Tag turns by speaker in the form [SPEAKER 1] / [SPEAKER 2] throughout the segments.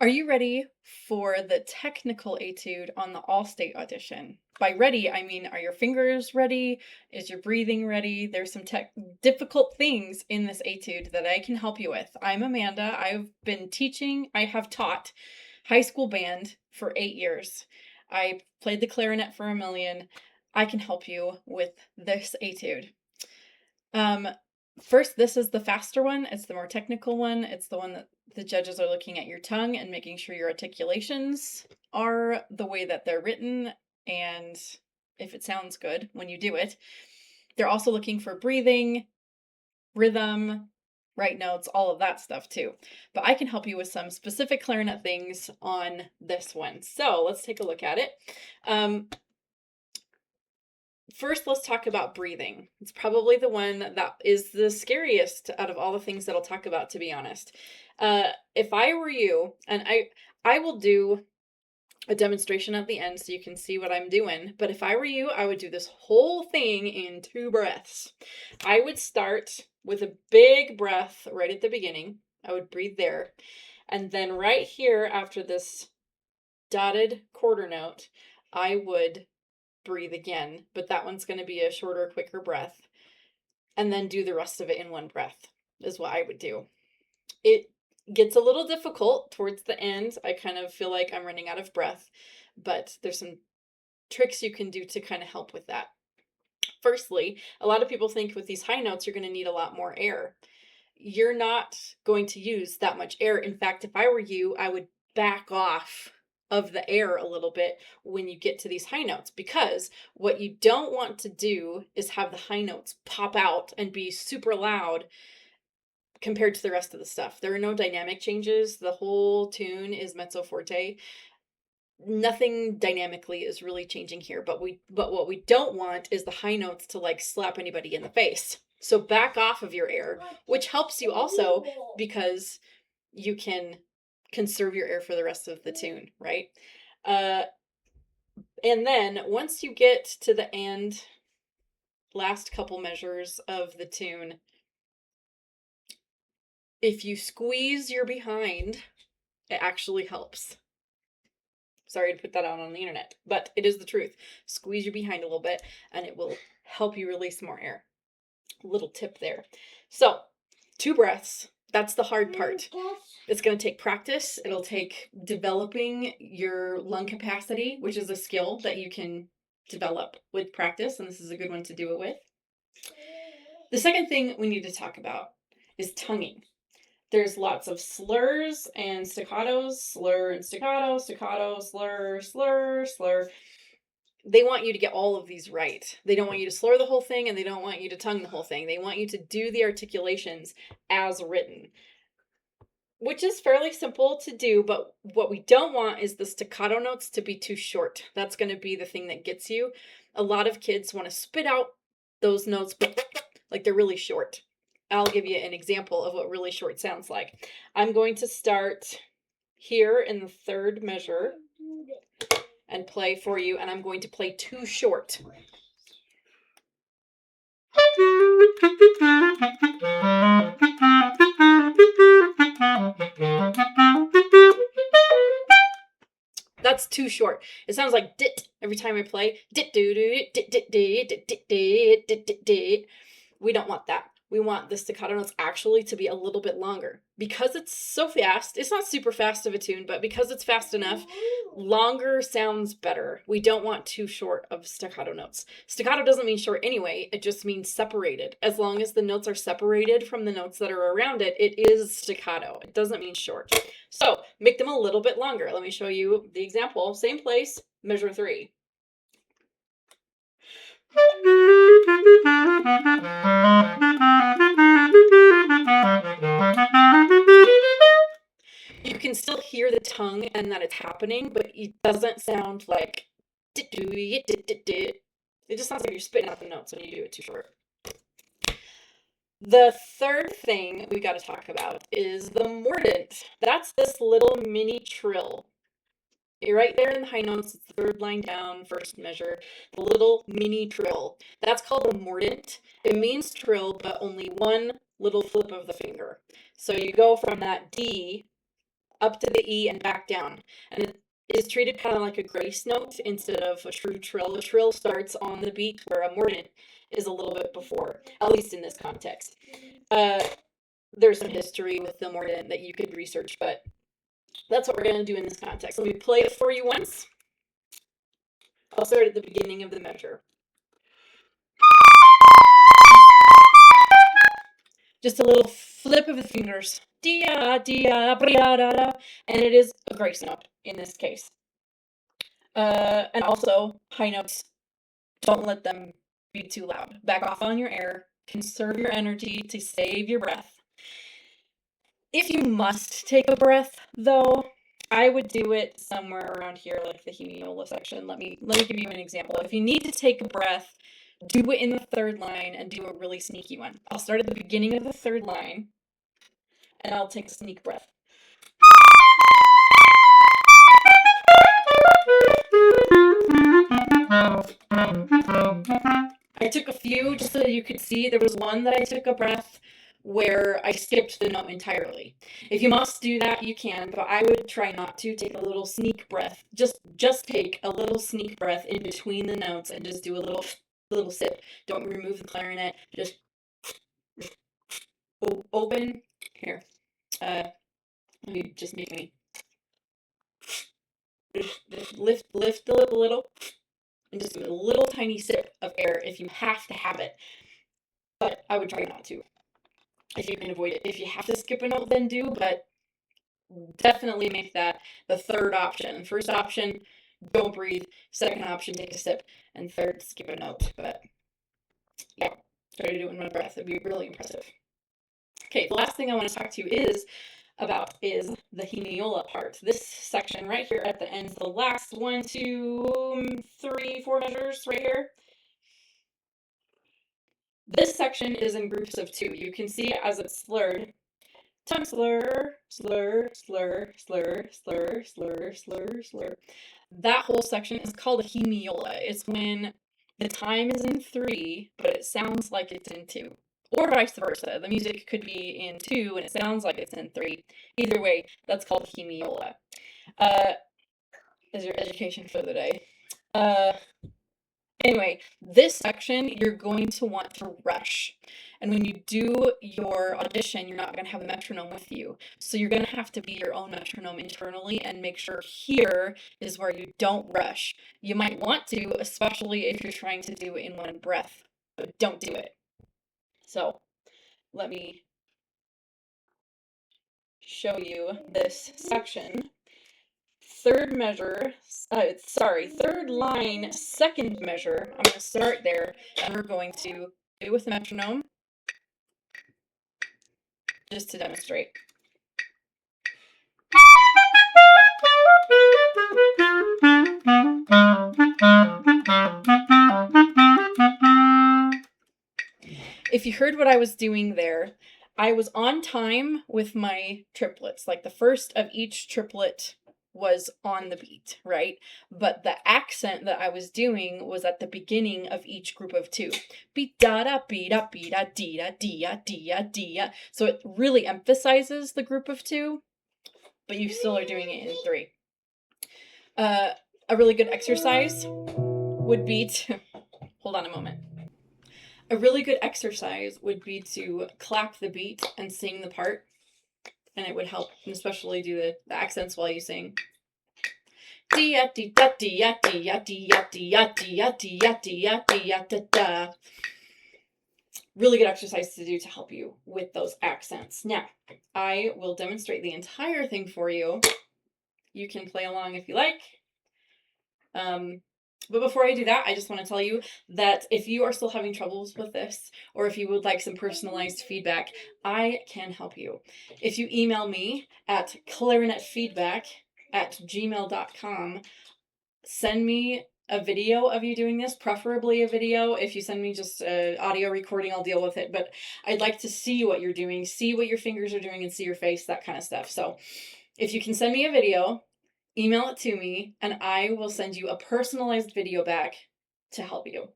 [SPEAKER 1] Are you ready for the technical etude on the All-State Audition? By ready, I mean, are your fingers ready? Is your breathing ready? There's some difficult things in this etude that I can help you with. I'm Amanda. I have taught high school band for 8 years. I played the clarinet for a million. I can help you with this etude. First, this is the faster one. It's the more technical one. It's the one that the judges are looking at your tongue and making sure your articulations are the way that they're written and if it sounds good when you do it. They're also looking for breathing, rhythm, right notes, all of that stuff too. But I can help you with some specific clarinet things on this one. So let's take a look at it. First, let's talk about breathing. It's probably the one that is the scariest out of all the things that I'll talk about, to be honest. If I were you, and I will do a demonstration at the end so you can see what I'm doing, but if I were you, I would do this whole thing in 2 breaths. I would start with a big breath right at the beginning. I would breathe there. And then right here after this dotted quarter note, I would breathe again, but that one's going to be a shorter, quicker breath, and then do the rest of it in 1 breath is what I would do. It gets a little difficult towards the end. I kind of feel like I'm running out of breath, but there's some tricks you can do to kind of help with that. Firstly, a lot of people think with these high notes, you're going to need a lot more air. You're not going to use that much air. In fact, if I were you, I would back off of the air a little bit when you get to these high notes, because what you don't want to do is have the high notes pop out and be super loud compared to the rest of the stuff. There are no dynamic changes. The whole tune is mezzo forte. Nothing dynamically is really changing here, but what we don't want is the high notes to like slap anybody in the face. So back off of your air, which helps you also because you can conserve your air for the rest of the tune, right? And then once you get to the end, last couple measures of the tune, if you squeeze your behind, it actually helps. Sorry to put that out on the internet, but it is the truth. Squeeze your behind a little bit and it will help you release more air. Little tip there. So 2 breaths. That's the hard part. It's going to take practice. It'll take developing your lung capacity, which is a skill that you can develop with practice, and this is a good one to do it with. The second thing we need to talk about is tonguing. There's lots of slurs and staccatos, slur and staccato, staccato, slur, slur, slur. They want you to get all of these right. They don't want you to slur the whole thing, and they don't want you to tongue the whole thing. They want you to do the articulations as written, which is fairly simple to do, but what we don't want is the staccato notes to be too short. That's going to be the thing that gets you. A lot of kids want to spit out those notes like they're really short. I'll give you an example of what really short sounds like. I'm going to start here in the 3rd measure and play for you, and I'm going to play 2 short. That's too short. It sounds like dit every time I play. Dit doo doo dit dit dit dit dit dit dit dit dit. We don't want that. We want the staccato notes actually to be a little bit longer. Because it's so fast, it's not super fast of a tune, but because it's fast enough, longer sounds better. We don't want too short of staccato notes. Staccato doesn't mean short anyway, it just means separated. As long as the notes are separated from the notes that are around it, it is staccato. It doesn't mean short. So make them a little bit longer. Let me show you the example. Same place, measure 3. You can still hear the tongue and that it's happening, but it doesn't sound like it just sounds like you're spitting out the notes when you do it too short. The third thing we got to talk about is the mordent. That's this little mini trill. You're right there in the high notes. It's the 3rd line down, 1st measure. The little mini trill. That's called a mordent. It means trill, but only 1 little flip of the finger. So you go from that D up to the E and back down. And it is treated kind of like a grace note instead of a true trill. The trill starts on the beat where a mordent is a little bit before, at least in this context. There's some history with the mordent that you could research, but that's what we're going to do in this context. Let me play it for you once. I'll start at the beginning of the measure. Just a little flip of the fingers. Dia, dia, bria, da, da. And it is a grace note in this case. And also, high notes, don't let them be too loud. Back off on your air. Conserve your energy to save your breath. If you must take a breath, though, I would do it somewhere around here, like the Hemiola section. Let me give you an example. If you need to take a breath, do it in the third line and do a really sneaky one. I'll start at the beginning of the third line, and I'll take a sneak breath. I took a few just so that you could see. There was one that I took a breath where I skipped the note entirely. If you must do that, you can, but I would try not to. Take a little sneak breath. Just take a little sneak breath in between the notes and just do a little sip. Don't remove the clarinet. Just open. Here. Let me just make me just lift the lip a little and just do a little tiny sip of air if you have to have it. But I would try not to if you can avoid it. If you have to skip a note, then do, but definitely make that the third option. First option, don't breathe. Second option, take a sip. And third, skip a note. But yeah, try to do it in one breath. It'd be really impressive. Okay, the last thing I want to talk to you is the Hemiola part. This section right here at the end, the last 1, 2, 3, 4 measures right here. This section is in groups of 2. You can see as it's slurred. Tongue slur, slur, slur, slur, slur, slur, slur, slur. That whole section is called a hemiola. It's when the time is in 3, but it sounds like it's in 2. Or vice versa. The music could be in 2 and it sounds like it's in 3. Either way, that's called hemiola. Is your education for the day. Anyway, this section you're going to want to rush. And when you do your audition, you're not going to have a metronome with you. So you're going to have to be your own metronome internally and make sure here is where you don't rush. You might want to, especially if you're trying to do it in one breath, but don't do it. So let me show you this section. Third line, second measure. I'm going to start there, and we're going to do it with the metronome, just to demonstrate. If you heard what I was doing there, I was on time with my triplets. Like the first of each triplet was on the beat, right? But the accent that I was doing was at the beginning of each group of 2. Beat da da beat da beat da dee da dia dia dia. So it really emphasizes the group of 2, but you still are doing it in 3. A really good exercise would be to hold on a moment. A really good exercise would be to clap the beat and sing the part, and it would help, and especially do the accents while you sing. Dia dia dia dia dia dia dia dia dia dia da da. Really good exercise to do to help you with those accents. Now, I will demonstrate the entire thing for you. You can play along if you like. But before I do that, I just want to tell you that if you are still having troubles with this, or if you would like some personalized feedback, I can help you. If you email me at clarinetfeedback@gmail.com, send me a video of you doing this, preferably a video. If you send me just an audio recording, I'll deal with it. But I'd like to see what you're doing, see what your fingers are doing, and see your face, that kind of stuff. So if you can send me a video, email it to me, and I will send you a personalized video back to help you.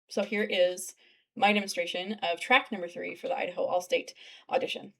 [SPEAKER 1] So here is my demonstration of track number 3 for the Idaho All-State Audition.